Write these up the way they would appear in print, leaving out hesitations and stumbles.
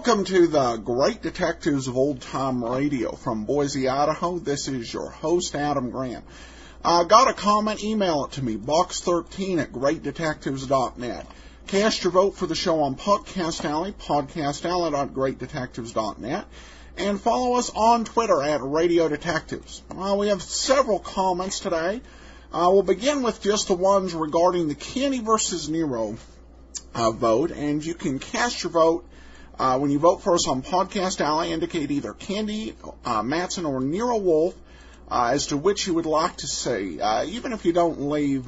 Welcome to the Great Detectives of Old Time Radio from Boise, Idaho. This is your host, Adam Grant. Got a comment? Email it to me, box13@greatdetectives.net. Cast your vote for the show on Podcast Alley, podcastalley.greatdetectives.net, and follow us on Twitter at Radio Detectives. We have several comments today. We'll begin with just the ones regarding the Candy versus Nero vote, and you can cast your vote when you vote for us on Podcast Alley. Indicate either Candy, Matson, or Nero Wolf as to which you would like to see. Even if you don't leave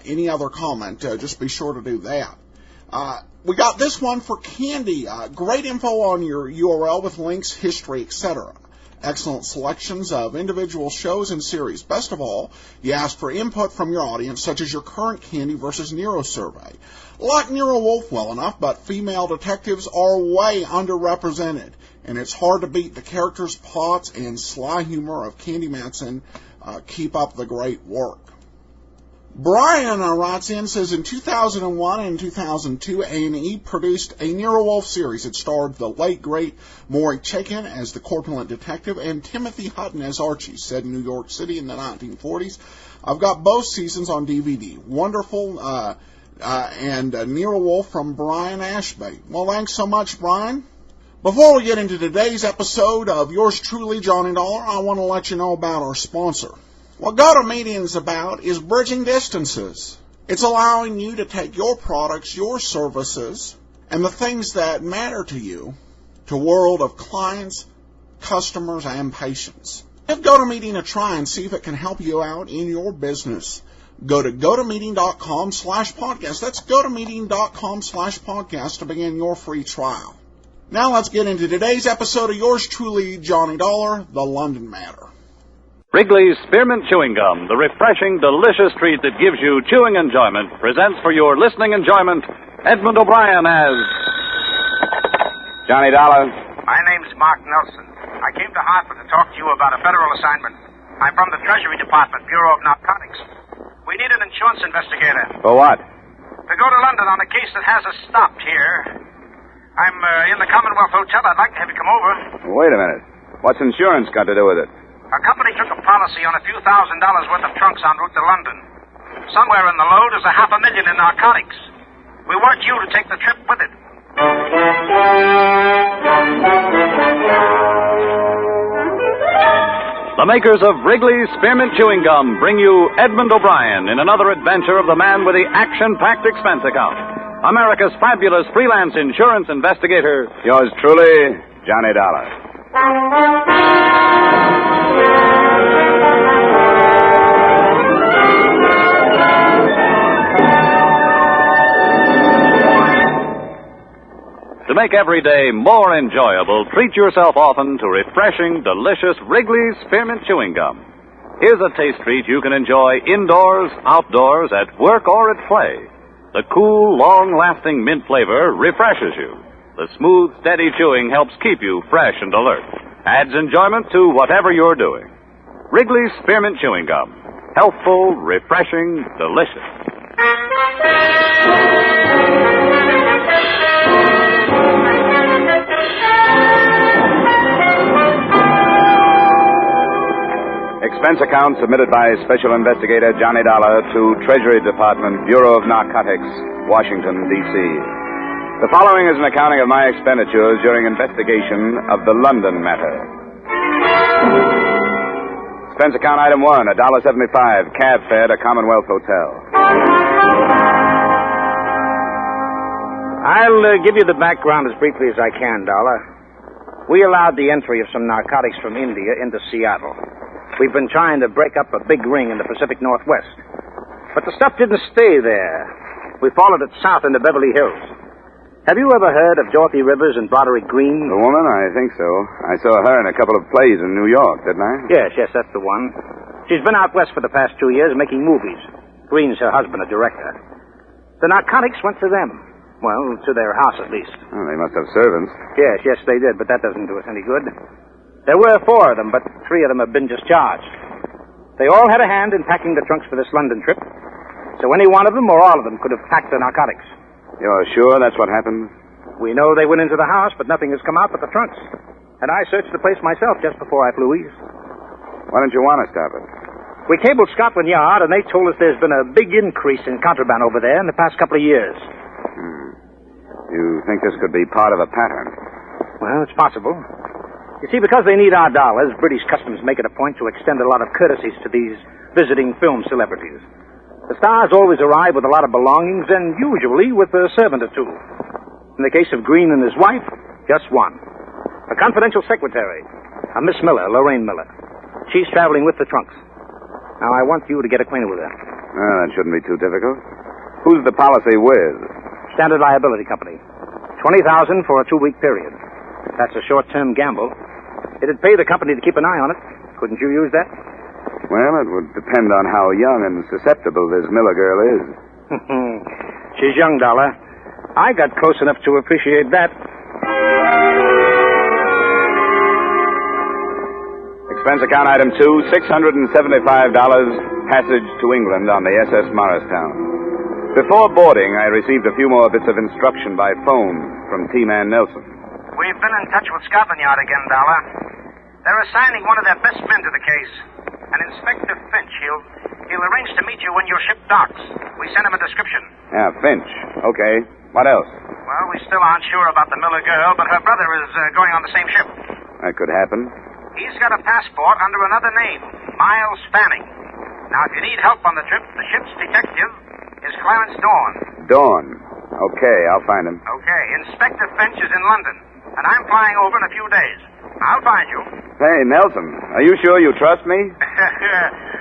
any other comment, just be sure to do that. We got this one for Candy. Great info on your URL with links, history, etc. Excellent selections of individual shows and series. Best of all, you ask for input from your audience, such as your current Candy versus Nero survey. Like Nero Wolf well enough, but female detectives are way underrepresented, and it's hard to beat the characters, plots, and sly humor of Candy Matson. Keep up the great work. Brian writes in, says, in 2001 and 2002, A&E produced a Nero Wolf series. It starred the late, great Maury Chaykin as the corpulent detective and Timothy Hutton as Archie, set in New York City in the 1940s. I've got both seasons on DVD. Wonderful, and Nero Wolf from Brian Ashby. Well, thanks so much, Brian. Before we get into today's episode of yours truly, Johnny Dollar, I want to let you know about our sponsor. What GoToMeeting is about is bridging distances. It's allowing you to take your products, your services, and the things that matter to you to a world of clients, customers, and patients. Give GoToMeeting a try and see if it can help you out in your business. Go to gotomeeting.com/podcast. That's gotomeeting.com/podcast to begin your free trial. Now let's get into today's episode of yours truly, Johnny Dollar, The London Matter. Wrigley's Spearmint Chewing Gum, the refreshing, delicious treat that gives you chewing enjoyment, presents for your listening enjoyment Edmund O'Brien as Johnny Dollar. My name's Mark Nelson. I came to Hartford to talk to you about a federal assignment. I'm from the Treasury Department, Bureau of Narcotics. We need an insurance investigator. For what? To go to London on a case that has us stopped here. I'm in the Commonwealth Hotel. I'd like to have you come over. Wait a minute. What's insurance got to do with it? Our company took a policy on a few $1,000s worth of trunks en route to London. Somewhere in the load is $500,000 in narcotics. We want you to take the trip with it. the makers of Wrigley's Spearmint Chewing Gum bring you Edmund O'Brien in another adventure of the man with the action-packed expense account. America's fabulous freelance insurance investigator. Yours truly, Johnny Dollar. To make every day more enjoyable, treat yourself often to refreshing, delicious Wrigley's Spearmint Chewing Gum. Here's a taste treat you can enjoy indoors, outdoors, at work, or at play. The cool, long-lasting mint flavor refreshes you. The smooth, steady chewing helps keep you fresh and alert. Adds enjoyment to whatever you're doing. Wrigley's Spearmint Chewing Gum. Healthful, refreshing, delicious. Expense account submitted by Special Investigator Johnny Dollar to Treasury Department, Bureau of Narcotics, Washington, D.C. The following is an accounting of my expenditures during investigation of the London matter. Expense account item 1, $1.75, cab fare to Commonwealth Hotel. I'll give you the background as briefly as I can, Dollar. We allowed the entry of some narcotics from India into Seattle. We've been trying to break up a big ring in the Pacific Northwest. But the stuff didn't stay there. We followed it south into Beverly Hills. Have you ever heard of Dorothy Rivers and Broderick Green? The woman? I think so. I saw her in a couple of plays in New York, didn't I? Yes, that's the one. She's been out west for the past 2 years making movies. Green's her husband, a director. The narcotics went to them. Well, to their house, at least. Oh, they must have servants. Yes, they did, but that doesn't do us any good. There were 4 of them, but 3 of them have been discharged. They all had a hand in packing the trunks for this London trip. So any one of them or all of them could have packed the narcotics. You're sure that's what happened? We know they went into the house, but nothing has come out but the trunks. And I searched the place myself just before I flew east. Why don't you want to stop it? We cabled Scotland Yard, and they told us there's been a big increase in contraband over there in the past couple of years. You think this could be part of a pattern? Well, it's possible. You see, because they need our dollars, British Customs make it a point to extend a lot of courtesies to these visiting film celebrities. The stars always arrive with a lot of belongings, and usually with a servant or two. In the case of Green and his wife, just one. A confidential secretary, a Miss Miller, Lorraine Miller. She's traveling with the trunks. Now, I want you to get acquainted with her. That shouldn't be too difficult. Who's the policy with? Standard Liability Company. $20,000 for a 2-week period. That's a short-term gamble. It'd pay the company to keep an eye on it. Couldn't you use that? Well, it would depend on how young and susceptible this Miller girl is. She's young, Dollar. I got close enough to appreciate that. Expense account item 2, $675, passage to England on the SS Morristown. Before boarding, I received a few more bits of instruction by phone from T-Man Nelson. We've been in touch with Scotland Yard again, Dollar. They're assigning one of their best men to the case. An Inspector Finch. He'll arrange to meet you when your ship docks. We sent him a description. Yeah, Finch. Okay. What else? Well, we still aren't sure about the Miller girl, but her brother is going on the same ship. That could happen. He's got a passport under another name, Miles Fanning. Now, if you need help on the trip, the ship's detective is Clarence Dawn. Dawn. Okay, I'll find him. Okay, Inspector Finch is in London, and I'm flying over in a few days. I'll find you. Hey, Nelson, are you sure you trust me?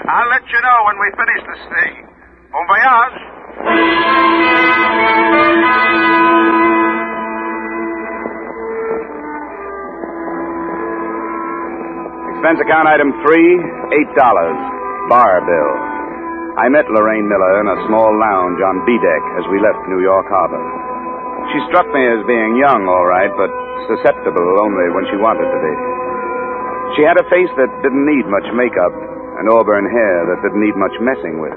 I'll let you know when we finish this thing. Bon voyage. Expense account item 3, $8. Bar bill. I met Lorraine Miller in a small lounge on B-deck as we left New York Harbor. She struck me as being young, all right, but susceptible only when she wanted to be. She had a face that didn't need much makeup and auburn hair that didn't need much messing with.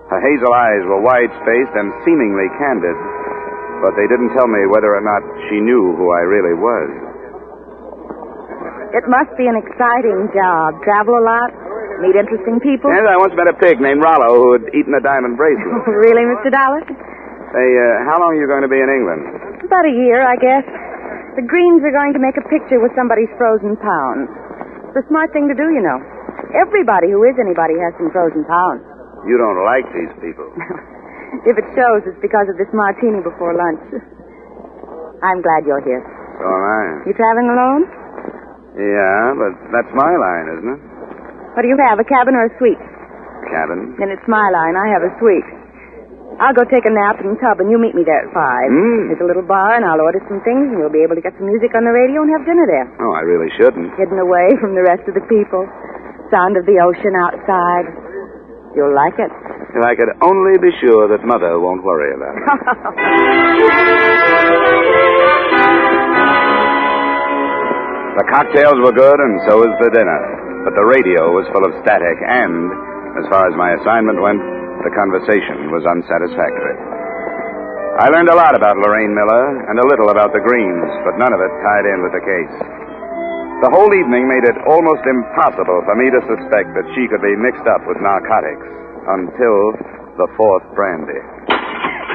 Her hazel eyes were wide-spaced and seemingly candid, but they didn't tell me whether or not she knew who I really was. It must be an exciting job. Travel a lot? Meet interesting people? Yes, I once met a pig named Rollo who had eaten a diamond bracelet. Really, Mr. Dollar? Say, how long are you going to be in England? About a year, I guess. The Greens are going to make a picture with somebody's frozen pounds. It's a smart thing to do, you know. Everybody who is anybody has some frozen pounds. You don't like these people. If it shows, it's because of this martini before lunch. I'm glad you're here. So am I. You traveling alone? Yeah, but that's my line, isn't it? What do you have, a cabin or a suite? Cabin. Then it's my line. I have a suite. I'll go take a nap in the tub, and you meet me there at 5. There's a little bar, and I'll order some things, and we'll be able to get some music on the radio and have dinner there. Oh, I really shouldn't. Hidden away from the rest of the people. Sound of the ocean outside. You'll like it. If I could only be sure that Mother won't worry about it. The cocktails were good, and so was the dinner. But the radio was full of static, and, as far as my assignment went, the conversation was unsatisfactory. I learned a lot about Lorraine Miller and a little about the Greens, but none of it tied in with the case. The whole evening made it almost impossible for me to suspect that she could be mixed up with narcotics until the fourth brandy.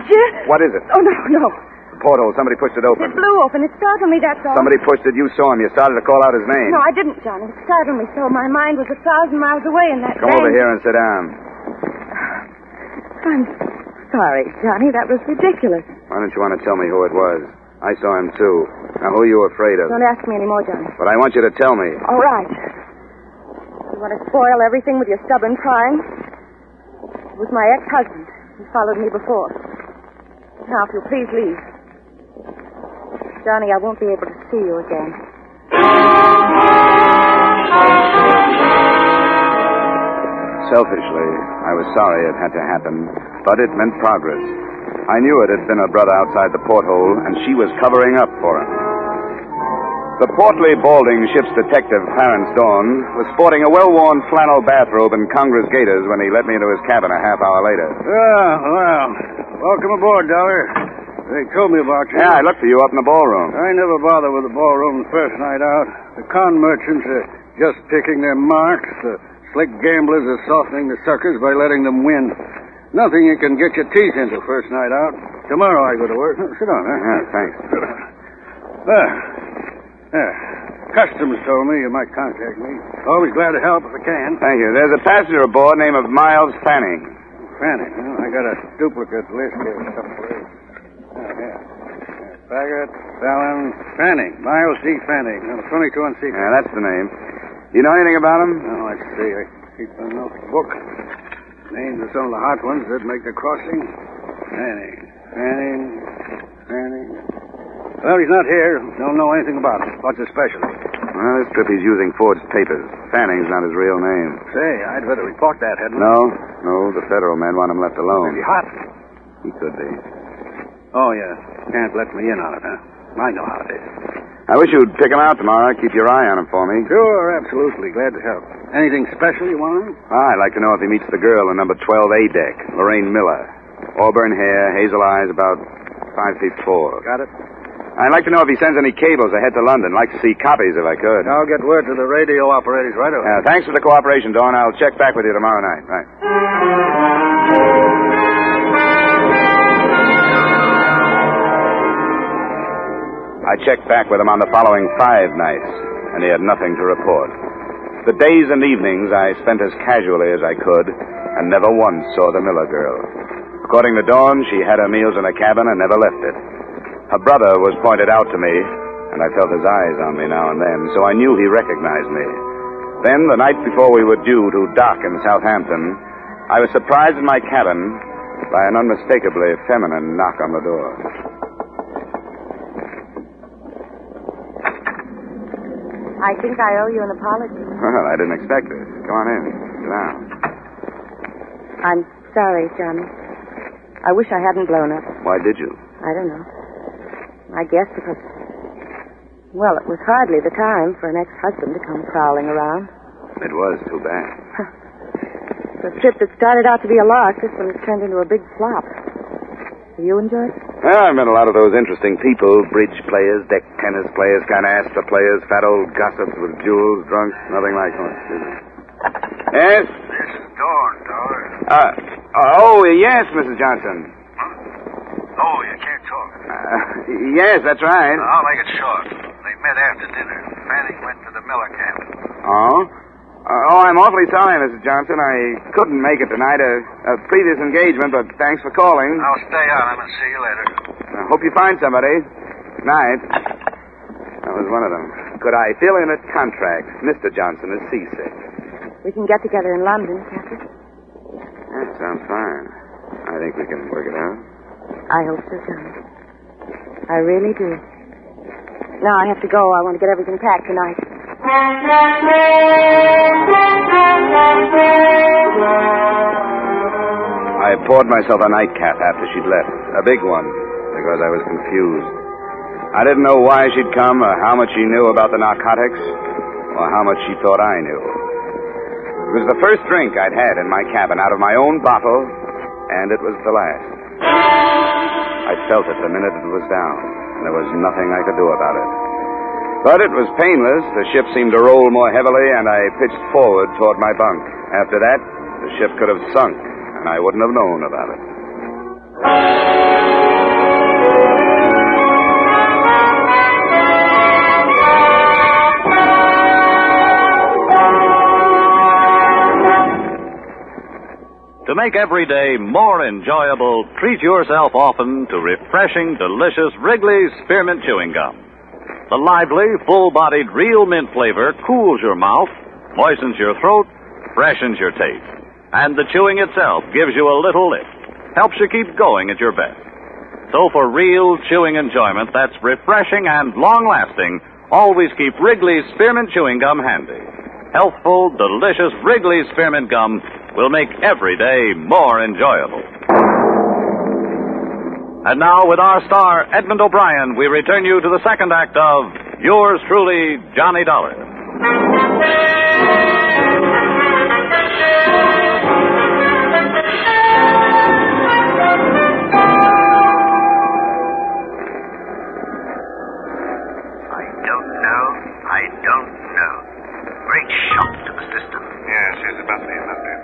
Jim? What is it? Oh, no. The porthole. Somebody pushed it open. It blew open. It startled me, that's all. Somebody pushed it. You saw him. You started to call out his name. No, I didn't, Johnny. It startled me so. My mind was 1,000 miles away in that Come over here and sit down. I'm sorry, Johnny. That was ridiculous. Why don't you want to tell me who it was? I saw him, too. Now, who are you afraid of? Don't ask me any more, Johnny. But I want you to tell me. All right. You want to spoil everything with your stubborn prying? It was my ex-husband. He followed me before. Now, if you'll please leave. Johnny, I won't be able to see you again. Selfishly, I was sorry it had to happen, but it meant progress. I knew it had been a brother outside the porthole, and she was covering up for him. The portly, balding ship's detective, Clarence Dawn, was sporting a well-worn flannel bathrobe and Congress gaiters when he let me into his cabin a half hour later. Well, welcome aboard, Dollar. They told me about you. Yeah, I looked for you up in the ballroom. I never bother with the ballroom the first night out. The con merchants are just picking their marks. The slick gamblers are softening the suckers by letting them win. Nothing you can get your teeth into first night out. Tomorrow I go to work. Sit down, huh? Yeah, thanks. Customs told me you might contact me. Always glad to help if I can. Thank you. There's a passenger aboard named Miles Fanning. Fanning, huh? I got a duplicate list here. Baggett, Fallon, Fanning. Miles D. Fanning. 22 on secret. Yeah, that's the name. You know anything about him? Oh, let's see. I keep a notebook. Names of some of the hot ones that make the crossing. Fanning. Well, he's not here. Don't know anything about him. What's his specialty? Well, this trip he's using forged papers. Fanning's not his real name. Say, I'd better report that, hadn't I? No. The federal men want him left alone. Is he hot? He could be. Oh, yeah. Can't let me in on it, huh? I know how it is. I wish you'd pick him out tomorrow. Keep your eye on him for me. Sure, absolutely. Glad to help. Anything special you want? I'd like to know if he meets the girl in number 12A deck, Lorraine Miller. Auburn hair, hazel eyes, about 5'4". Got it? I'd like to know if he sends any cables ahead to London. Like to see copies if I could. I'll get word to the radio operators right away. Thanks for the cooperation, Dawn. I'll check back with you tomorrow night. Right. I checked back with him on the following 5 nights, and he had nothing to report. The days and evenings I spent as casually as I could, and never once saw the Miller girl. According to Dawn, she had her meals in a cabin and never left it. Her brother was pointed out to me, and I felt his eyes on me now and then, so I knew he recognized me. Then, the night before we were due to dock in Southampton, I was surprised in my cabin by an unmistakably feminine knock on the door. I think I owe you an apology. Well, I didn't expect it. Come on in. Sit down. I'm sorry, Johnny. I wish I hadn't blown up. Why did you? I don't know. I guess because, well, it was hardly the time for an ex-husband to come prowling around. It was too bad. The trip that started out to be a lark, this one has turned into a big flop. You enjoyed it? Well, I've met a lot of those interesting people. Bridge players, deck tennis players, kind of Astor players, fat old gossips with jewels, drunks, nothing like much. Yes? This is Dawn. Yes, Mrs. Johnson. Oh, you can't talk. Yes, that's right. I'll make it short. They met after dinner. Fanning went to the Miller camp. Oh? I'm awfully sorry, Mrs. Johnson. I couldn't make it tonight. A previous engagement, but thanks for calling. I'll stay on him and see you later. I hope you find somebody. Night. That was one of them. Could I fill in a contract? Mr. Johnson is seasick. We can get together in London, can't we? That sounds fine. I think we can work it out. I hope so, Johnny. I really do. Now I have to go. I want to get everything packed tonight. I poured myself a nightcap after she'd left. A big one, because I was confused. I didn't know why she'd come, or how much she knew about the narcotics, or how much she thought I knew. It was the first drink I'd had in my cabin out of my own bottle, and it was the last. I felt it the minute it was down, and there was nothing I could do about it. But it was painless. The ship seemed to roll more heavily, and I pitched forward toward my bunk. After that, the ship could have sunk, and I wouldn't have known about it. To make every day more enjoyable, treat yourself often to refreshing, delicious Wrigley's Spearmint Chewing Gum. The lively, full-bodied, real mint flavor cools your mouth, moistens your throat, freshens your taste. And the chewing itself gives you a little lift, helps you keep going at your best. So for real chewing enjoyment that's refreshing and long-lasting, always keep Wrigley's Spearmint Chewing Gum handy. Healthful, delicious Wrigley's Spearmint Gum will make every day more enjoyable. And now, with our star, Edmund O'Brien, we return you to the second act of Yours Truly, Johnny Dollar. Well, I don't know. Great shock to the system. Yes, it must be, must be.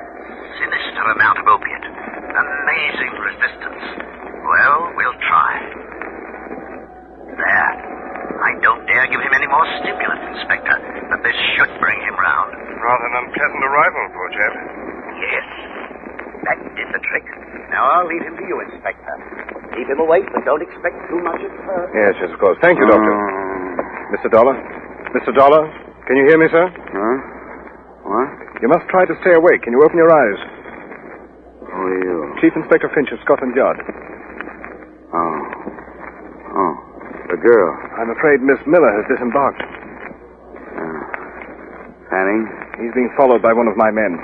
Sinister amount of opiate. Amazing resistance. Well, we'll try. There. I don't dare give him any more stimulants, Inspector, but this should bring him round. Rather an unpleasant arrival, poor chap. Yes. That did the trick. Now I'll leave him to you, Inspector. Keep him awake, but don't expect too much at first. Yes, of course. Thank you, Doctor. Mr. Dollar? Mr. Dollar? Can you hear me, sir? Huh? What? You must try to stay awake. Can you open your eyes? Who are you? Chief Inspector Finch of Scotland Yard. Oh, the girl. I'm afraid Miss Miller has disembarked. Fanning? He's being followed by one of my men.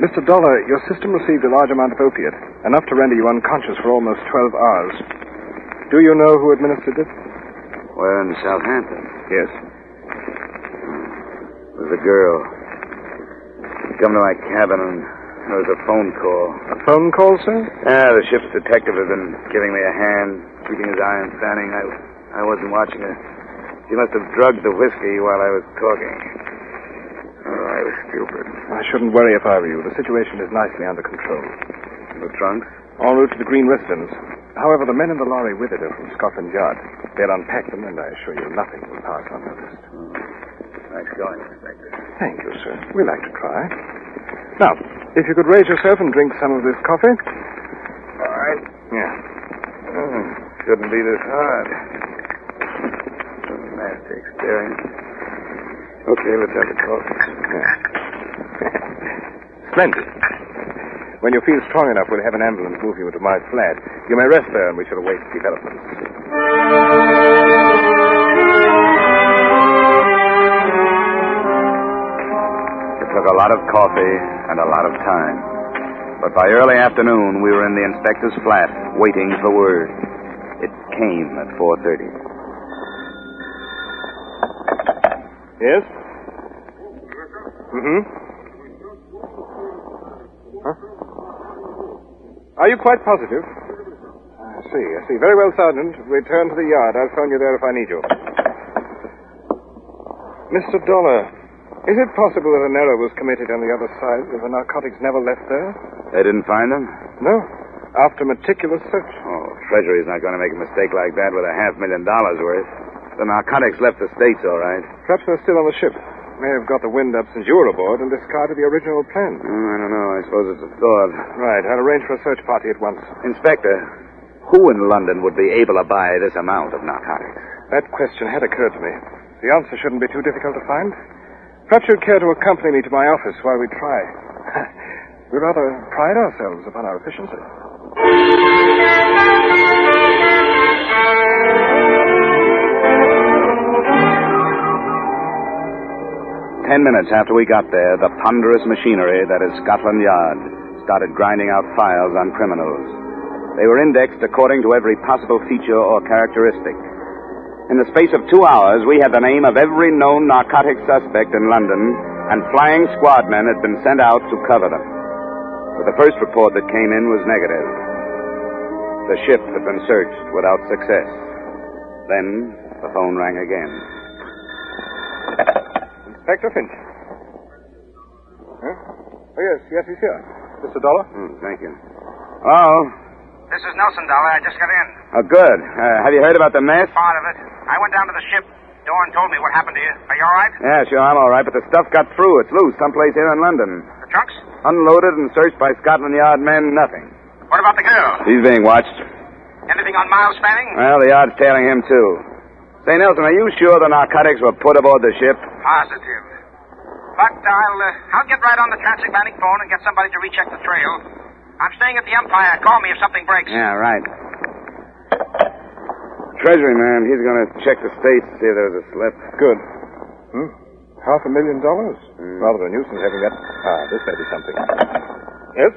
Mr. Dollar, your system received a large amount of opiate, enough to render you unconscious for almost 12 hours. Do you know who administered it? We're in Southampton. Yes. It was a girl. She come to my cabin and there was a phone call. A phone call, sir? Yeah, the ship's detective had been giving me a hand, keeping his eye on Fanning. I wasn't watching her. She must have drugged the whiskey while I was talking. Oh, I was stupid. I shouldn't worry if I were you. The situation is nicely under control. The trunks? En route to the Green residence. However, the men in the lorry with it are from Scotland Yard. They'll unpack them, and I assure you nothing will pass unnoticed. Nice going, Inspector. Thank you, sir. We like to try. Now, if you could raise yourself and drink some of this coffee. All right. Yeah. Shouldn't be this hard. A nasty experience. Okay, let's have the coffee. Yeah. Splendid. When you feel strong enough, we'll have an ambulance move you into my flat. You may rest there, and we shall await developments. It took a lot of coffee and a lot of time. But by early afternoon, we were in the inspector's flat, waiting for word. It came at 4:30. Yes? Mm-hmm. Huh? Are you quite positive? I see. Very well, Sergeant. Return to the yard. I'll phone you there if I need you. Mr. Dollar, is it possible that an error was committed on the other side, that the narcotics never left there? They didn't find them? No. After meticulous search. Oh, Treasury's not going to make a mistake like that with $500,000 worth. The narcotics left the States, all right. Perhaps they're still on the ship. May have got the wind up since you were aboard and discarded the original plan. I don't know. I suppose it's a thought. Right. I'll arrange for a search party at once. Inspector, who in London would be able to buy this amount of narcotics? That question had occurred to me. The answer shouldn't be too difficult to find. Perhaps you'd care to accompany me to my office while we try. We rather pride ourselves upon our efficiency. 10 minutes after we got there, the ponderous machinery that is Scotland Yard started grinding out files on criminals. They were indexed according to every possible feature or characteristic. In the space of 2 hours, we had the name of every known narcotic suspect in London, and flying squad men had been sent out to cover them. But the first report that came in was negative. The ship had been searched without success. Then the phone rang again. Inspector Finch. Huh? Oh, yes, he's here. Mr. Dollar? Thank you. Oh. This is Nelson, Dollar. I just got in. Oh, good. Have you heard about the mess? Part of it. I went down to the ship. Dorn told me what happened to you. Are you all right? Yeah, sure, I'm all right, but the stuff got through. It's loose someplace here in London. The trunks? Unloaded and searched by Scotland Yard men, nothing. What about the girl? He's being watched. Anything on Miles Fanning? Well, the Yard's tailing him, too. Say, Nelson, are you sure the narcotics were put aboard the ship? Positive. But I'll get right on the transatlantic phone and get somebody to recheck the trail. I'm staying at the Empire. Call me if something breaks. Yeah, right. Treasury man, he's going to check the States to see if there's a slip. Good. $500,000? Rather a nuisance having that. This may be something. Yes?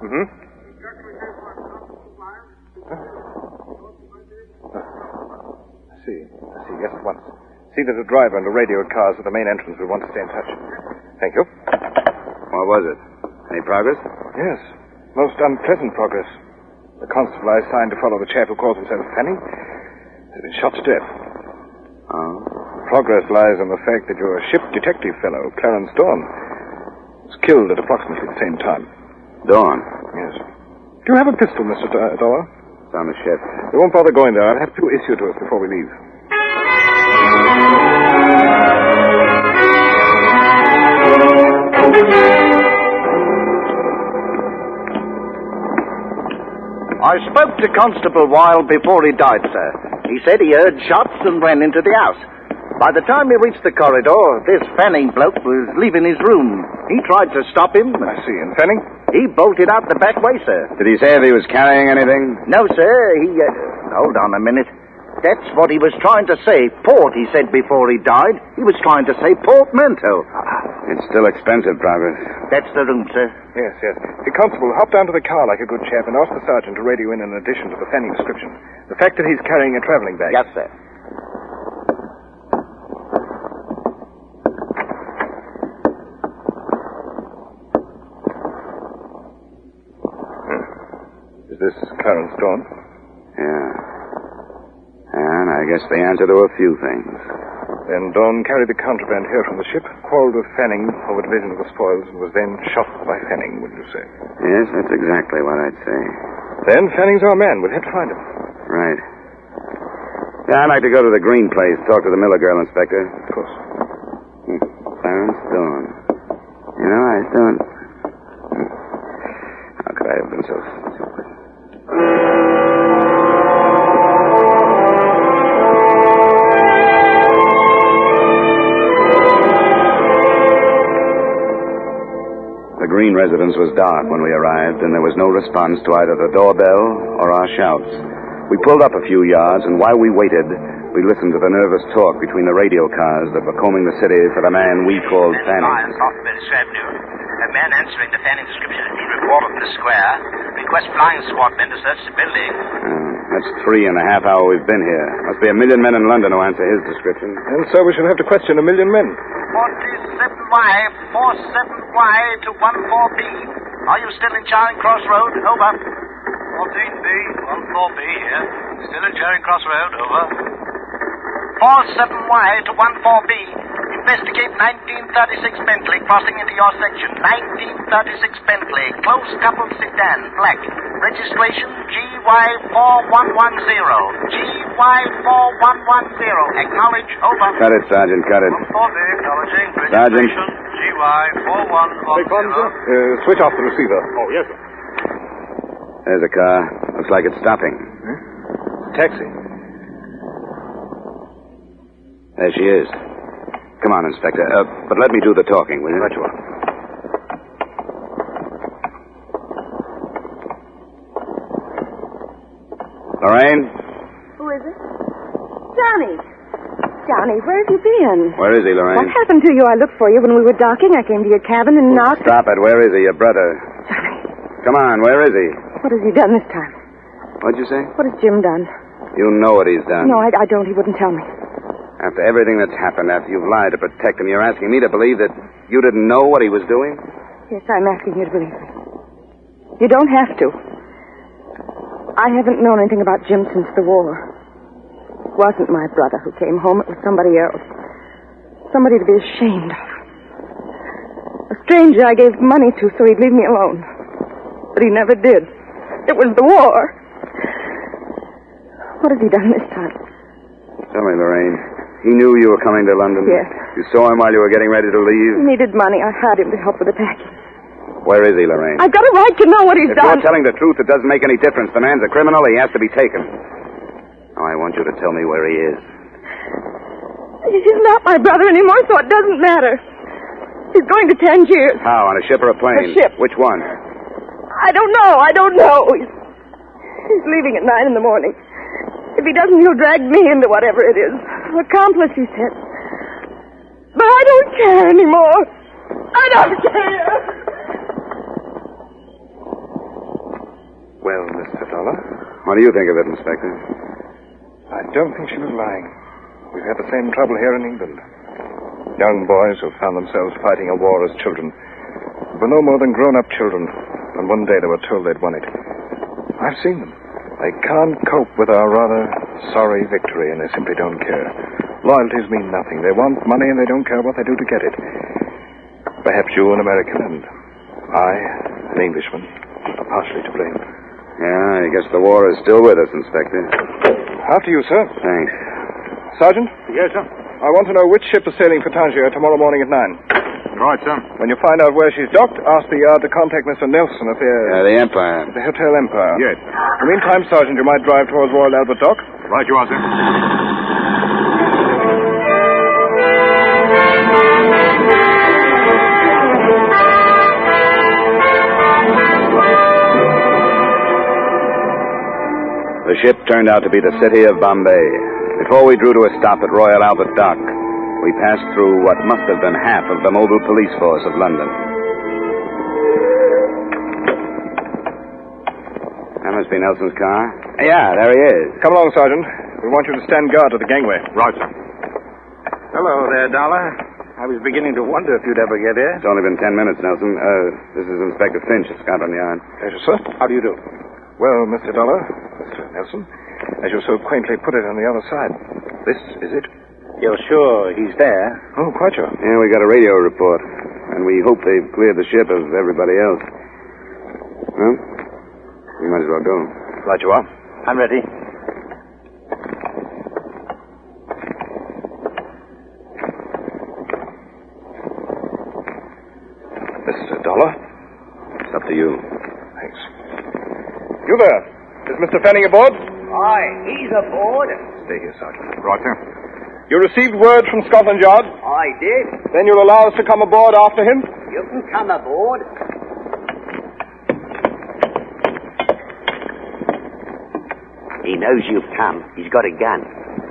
Mm-hmm. I see. Yes, at once. See that the driver and the radio cars at the main entrance will want to stay in touch. Thank you. What was it? Any progress? Yes. Most unpleasant progress. The constable I assigned to follow the chap who calls himself Fanning has been shot to death. Oh? progress lies in the fact that your ship detective fellow, Clarence Dawn, was killed at approximately the same time. Dawn? Yes. Do you have a pistol, Mr. Dollar? It's on the ship. We won't bother going there. I'll have two issued to us before we leave. I spoke to Constable Weil before he died, sir. He said he heard shots and went into the house. By the time he reached the corridor, this Fanning bloke was leaving his room. He tried to stop him. I see. And Fanning? He bolted out the back way, sir. Did he say if he was carrying anything? No, sir. He, hold on a minute. That's what he was trying to say. Port, he said before he died. He was trying to say portmanteau. It's still expensive, Progress. That's the room, sir. Yes, yes. The constable, hop down to the car like a good chap and ask the sergeant to radio in an addition to the Fanning description. The fact that he's carrying a traveling bag. Yes, sir. Is this Clarence Dawn? Yeah. And I guess the answer to a few things. Then Dawn carried the contraband here from the ship, quarreled with Fanning over division of the spoils, and was then shot by Fanning, would you say? Yes, that's exactly what I'd say. Then Fanning's our man. We'll have to find him. Right. Yeah, I'd like to go to the Green place, talk to the Miller girl, Inspector. Of course. Clarence Dawn. You know, I thought... How could I have been so stupid? The Green residence was dark when we arrived, and there was no response to either the doorbell or our shouts. We pulled up a few yards, and while we waited, we listened to the nervous talk between the radio cars that were combing the city for the man we called Fanning. A man answering the Fanning description has been reported to the square. Request flying squad men to search the building. That's 3.5 hours we've been here. Must be 1 million men in London who answer his description. And so we shall have to question 1 million men. 47Y, 47Y to 14B. Are you still in Charing Cross Road? Over. 14B, 14B here. Still in Charing Cross Road. Over. 47Y to 14B. Investigate 1936 Bentley crossing into your section. 1936 Bentley. Close couple sedan. Black. Registration GY4110. GY4110. Acknowledge. Over. Cut it, Sergeant. Cut it. 14B. Acknowledging. Sergeant. Registration GY4110. Switch off the receiver. Oh, yes, sir. There's a car. Looks like it's stopping. Taxi. There she is. Come on, Inspector. But let me do the talking, will you? Right you are. Lorraine? Who is it? Johnny. Johnny, where have you been? Where is he, Lorraine? What happened to you? I looked for you when we were docking. I came to your cabin and knocked. Stop it. Where is he, your brother? Johnny, Come on, where is he? what has he done this time? What'd you say? What has Jim done? You know what he's done. No, I don't. He wouldn't tell me. After everything that's happened, after you've lied to protect him, you're asking me to believe that you didn't know what he was doing? Yes, I'm asking you to believe me. You don't have to. I haven't known anything about Jim since the war. It wasn't my brother who came home. It was somebody else. Somebody to be ashamed of. A stranger I gave money to so he'd leave me alone. But he never did. It was the war. What has he done this time? Tell me, Lorraine. He knew you were coming to London? Yes. You saw him while you were getting ready to leave? He needed money. I hired him to help with the packing. Where is he, Lorraine? I've got a right to know what he's If done. you're telling the truth, it doesn't make any difference. The man's a criminal. He has to be taken. Now, I want you to tell me where he is. He's not my brother anymore, so it doesn't matter. He's going to Tangiers. How, on a ship or a plane? A ship. Which one? I don't know. He's leaving at 9 in the morning. If he doesn't, he'll drag me into whatever it is. Accomplice, he said. But I don't care anymore. I don't care. Well, Mr. Dollar, What do you think of it, Inspector? I don't think she was lying. We've had the same trouble here in England. Young boys who found themselves fighting a war as children were no more than grown-up children, and one day they were told they'd won it. I've seen them. They can't cope with our rather sorry victory, and they simply don't care. Loyalties mean nothing. They want money and they don't care what they do to get it. Perhaps you, an American, and I, an Englishman, are partially to blame. Yeah, I guess the war is still with us, Inspector. After you, sir. Thanks. Sergeant? Yes, sir. I want to know which ship is sailing for Tangier tomorrow morning at 9. Right, sir. When you find out where she's docked, ask the yard to contact Mr. Nelson at The Empire. the Hotel Empire. Yes. In the meantime, Sergeant, you might drive towards Royal Albert Dock. Right you are, sir. The ship turned out to be the city of Bombay. Before we drew to a stop at Royal Albert Dock, we passed through what must have been half of the mobile police force of London. That must be Nelson's car. Yeah, there he is. Come along, Sergeant. We want you to stand guard at the gangway. Right, sir. Hello there, Dollar. I was beginning to wonder if you'd ever get here. It's only been 10 minutes, Nelson. This is Inspector Finch at Scotland Yard. Pleasure, sir. How do you do? Well, Mr. Dollar, Mr. Nelson, as you so quaintly put it on the other side, this is it? You're sure he's there? Oh, quite sure. Yeah, we got a radio report, and we hope they've cleared the ship of everybody else. Well, we might as well go. Right you are. I'm ready. Mr. Dollar? It's up to you. Thanks. You there. Is Mr. Fanning aboard? Aye, he's aboard. Stay here, Sergeant. Right, sir. You received word from Scotland Yard? I did. Then you'll allow us to come aboard after him? You can come aboard. He knows you've come. He's got a gun.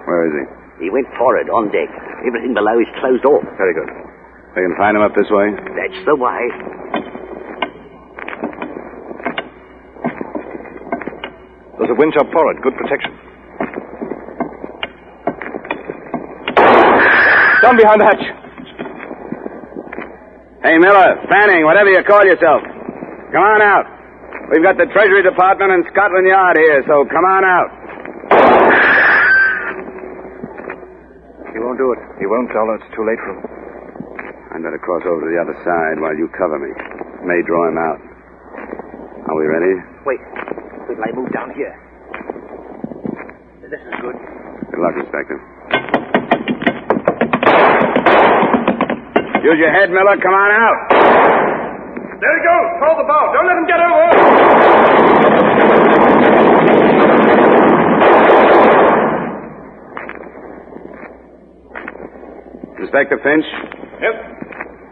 Where is he? He went forward on deck. Everything below is closed off. Very good. We can find him up this way? That's the way. There's a winch up forward. Good protection. Down behind the hatch. Hey, Miller, Fanning, whatever you call yourself. Come on out. We've got the Treasury Department and Scotland Yard here, so come on out. He won't do it. He won't, Dollar. It's too late for him. I'd better cross over to the other side while you cover me. May draw him out. Are we ready? Wait. Till I move down here. This is good. Good luck, Inspector. Use your head, Miller. Come on out. There he goes. Throw the bow. Don't let him get over. Inspector Finch? Yep.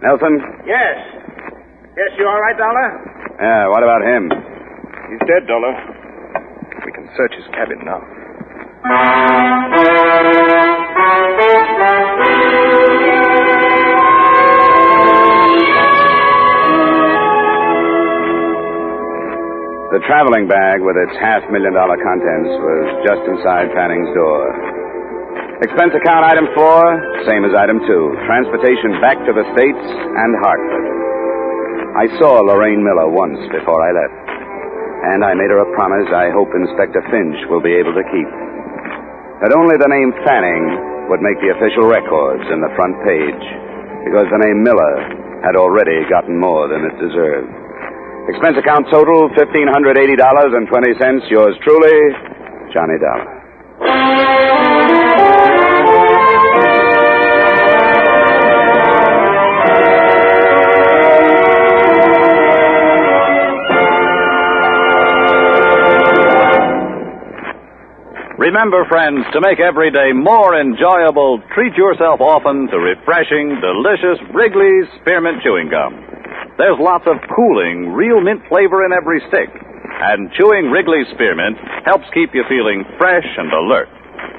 Nelson? Yes. Yes, you all right, Dollar? Yeah, what about him? He's dead, Dollar. We can search his cabin now. The traveling bag with its $500,000 contents was just inside Fanning's door. Expense account item 4, same as item 2. Transportation back to the States and Hartford. I saw Lorraine Miller once before I left, and I made her a promise I hope Inspector Finch will be able to keep. That only the name Fanning would make the official records in the front page, because the name Miller had already gotten more than it deserved. Expense account total, $1,580.20. Yours truly, Johnny Dollar. Remember, friends, to make every day more enjoyable, treat yourself often to refreshing, delicious Wrigley's Spearmint Chewing Gum. There's lots of cooling, real mint flavor in every stick. And chewing Wrigley's Spearmint helps keep you feeling fresh and alert.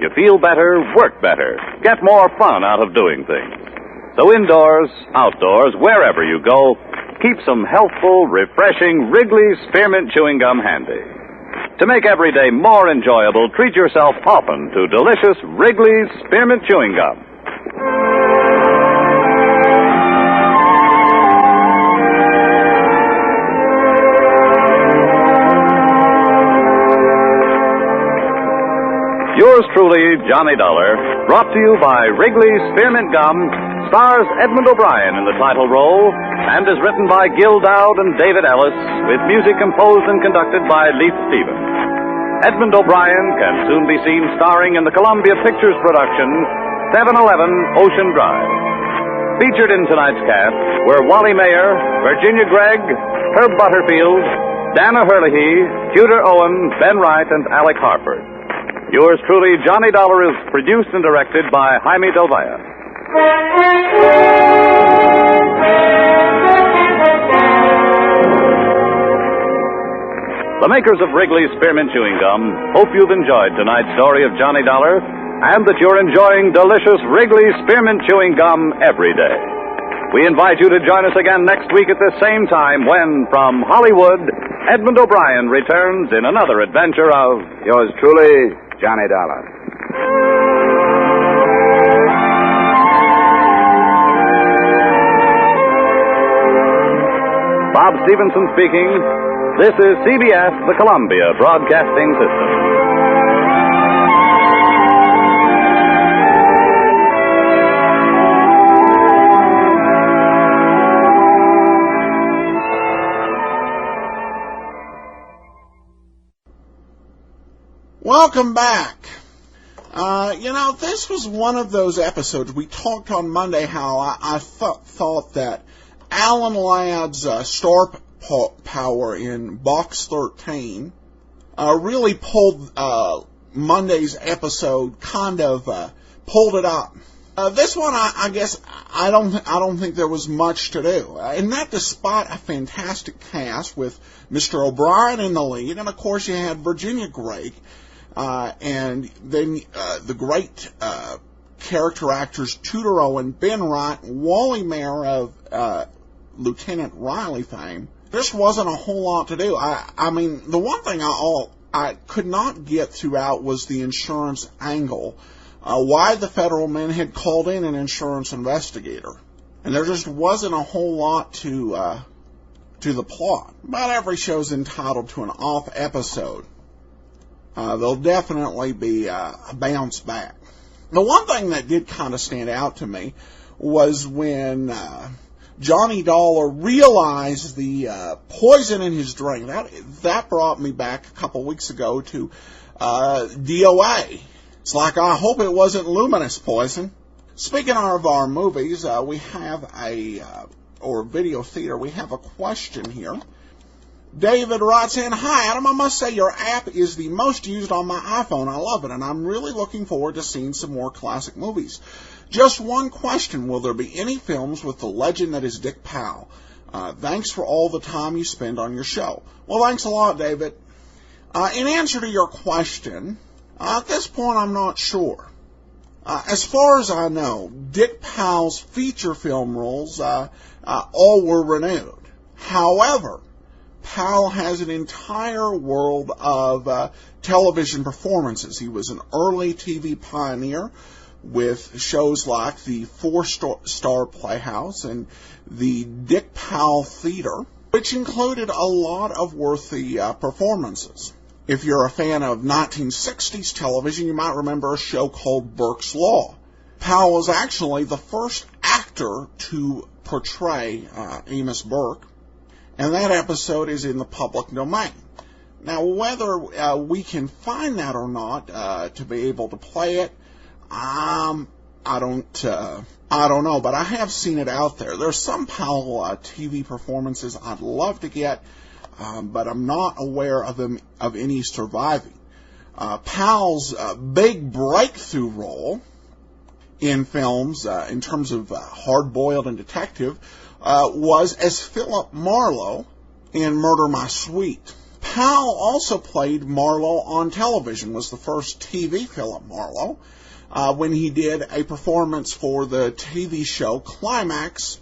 You feel better, work better, get more fun out of doing things. So indoors, outdoors, wherever you go, keep some healthful, refreshing Wrigley's Spearmint Chewing Gum handy. To make every day more enjoyable, treat yourself often to delicious Wrigley's Spearmint Chewing Gum. Yours truly, Johnny Dollar, brought to you by Wrigley's Spearmint Gum, stars Edmund O'Brien in the title role, and is written by Gil Dowd and David Ellis, with music composed and conducted by Leith Stevens. Edmund O'Brien can soon be seen starring in the Columbia Pictures production, 711 Ocean Drive. Featured in tonight's cast were Wally Mayer, Virginia Gregg, Herb Butterfield, Dana Herlihy, Tudor Owen, Ben Wright, and Alec Harford. Yours truly, Johnny Dollar, is produced and directed by Jaime Del Valle. The makers of Wrigley's Spearmint Chewing Gum hope you've enjoyed tonight's story of Johnny Dollar and that you're enjoying delicious Wrigley's Spearmint Chewing Gum every day. We invite you to join us again next week at the same time when, from Hollywood, Edmund O'Brien returns in another adventure of Yours truly, Johnny Dollar. Bob Stevenson speaking. This is CBS, the Columbia Broadcasting System. Welcome back. This was one of those episodes. We talked on Monday how I thought that Alan Ladd's star power in Box 13 really pulled Monday's episode, kind of pulled it up. This one, I guess, I don't think there was much to do. And that despite a fantastic cast with Mr. O'Brien in the lead, and of course you had Virginia Gregg, and then the great character actors Tudor Owen, Ben Wright, Wally Mayer of Lieutenant Riley fame. There wasn't a whole lot to do. I mean, the one thing I could not get throughout was the insurance angle. Why the federal men had called in an insurance investigator. And there just wasn't a whole lot to the plot. But every show's entitled to an off episode. There'll definitely be a bounce back. The one thing that did kind of stand out to me was when Johnny Dollar realized the poison in his drink. That brought me back a couple weeks ago to DOA. It's like, I hope it wasn't luminous poison. Speaking of our movies, we have or video theater, we have a question here. David writes in, "Hi, Adam, I must say your app is the most used on my iPhone. I love it, and I'm really looking forward to seeing some more classic movies. Just one question, will there be any films with the legend that is Dick Powell? Thanks for all the time you spend on your show." Well, thanks a lot, David. In answer to your question, at this point I'm not sure. As far as I know, Dick Powell's feature film roles all were renewed. However, Powell has an entire world of television performances. He was an early TV pioneer with shows like the Four-Star Playhouse and the Dick Powell Theater, which included a lot of worthy performances. If you're a fan of 1960s television, you might remember a show called Burke's Law. Powell was actually the first actor to portray Amos Burke, and that episode is in the public domain. Now, whether we can find that or not to be able to play it, I don't know, but I have seen it out there. There's some Powell TV performances I'd love to get, but I'm not aware of any surviving. Powell's big breakthrough role in films, in terms of hard-boiled and detective, was as Philip Marlowe in Murder My Sweet. Powell also played Marlowe on television, was the first TV Philip Marlowe, when he did a performance for the TV show Climax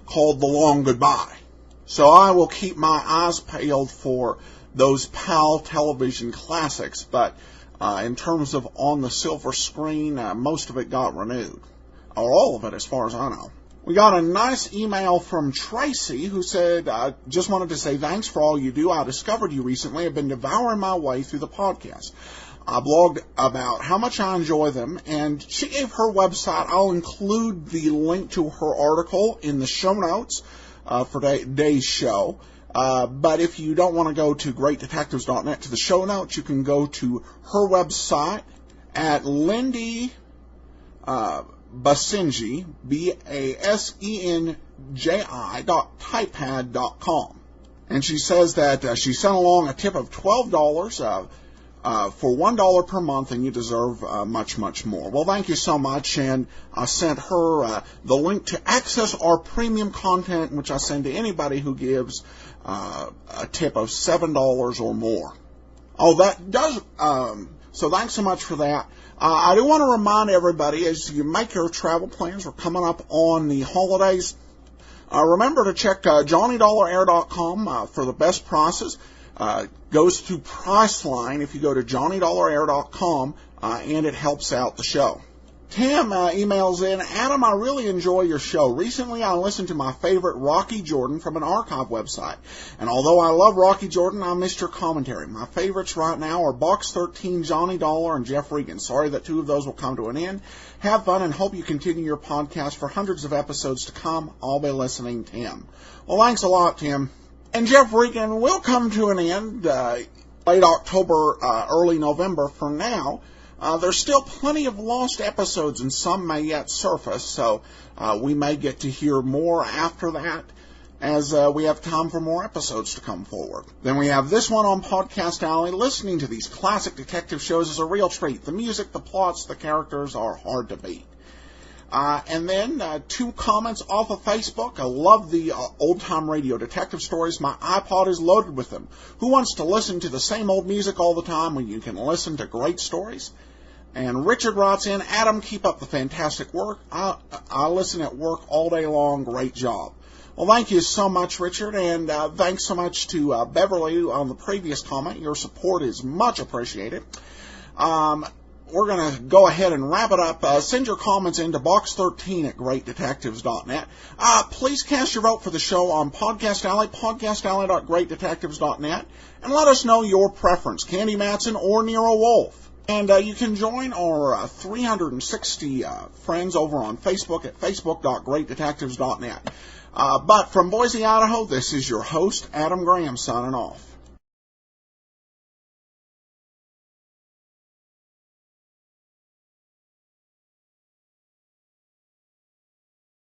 called The Long Goodbye. So I will keep my eyes peeled for those Powell television classics, but in terms of on the silver screen, most of it got renewed. Or all of it, as far as I know. We got a nice email from Tracy who said, just wanted to say thanks for all you do. I discovered you recently. I've been devouring my way through the podcast. I blogged about how much I enjoy them, and she gave her website. I'll include the link to her article in the show notes for today's show. But if you don't want to go to greatdetectives.net to the show notes, you can go to her website at Lindy Basenji, BASENJI.typepad.com. And she says that she sent along a tip of $12 for $1 per month, and you deserve much, much more. Well, thank you so much, and I sent her the link to access our premium content, which I send to anybody who gives a tip of $7 or more. Oh, that does, so thanks so much for that. I do want to remind everybody, as you make your travel plans, we're coming up on the holidays. Remember to check JohnnyDollarAir.com for the best prices. Goes through Priceline if you go to JohnnyDollarAir.com, and it helps out the show. Tim emails in, Adam, I really enjoy your show. Recently, I listened to my favorite Rocky Jordan from an archive website. And although I love Rocky Jordan, I missed your commentary. My favorites right now are Box 13, Johnny Dollar, and Jeff Regan. Sorry that two of those will come to an end. Have fun and hope you continue your podcast for hundreds of episodes to come. I'll be listening, Tim. Well, thanks a lot, Tim. And Jeff Regan will come to an end late October, early November. For now, there's still plenty of lost episodes, and some may yet surface, so we may get to hear more after that as we have time for more episodes to come forward. Then we have this one on Podcast Alley. Listening to these classic detective shows is a real treat. The music, the plots, the characters are hard to beat. And then two comments off of Facebook. I love the old-time radio detective stories. My iPod is loaded with them. Who wants to listen to the same old music all the time when you can listen to great stories? And Richard writes in, Adam, keep up the fantastic work. I listen at work all day long. Great job. Well, thank you so much, Richard, and thanks so much to Beverly on the previous comment. Your support is much appreciated. We're going to go ahead and wrap it up. Send your comments into Box 13 at greatdetectives.net. Please cast your vote for the show on Podcast Alley, podcastalley.greatdetectives.net, and let us know your preference, Candy Matson or Nero Wolfe. And you can join our 360 friends over on Facebook at facebook.greatdetectives.net. But from Boise, Idaho, this is your host, Adam Graham, signing off.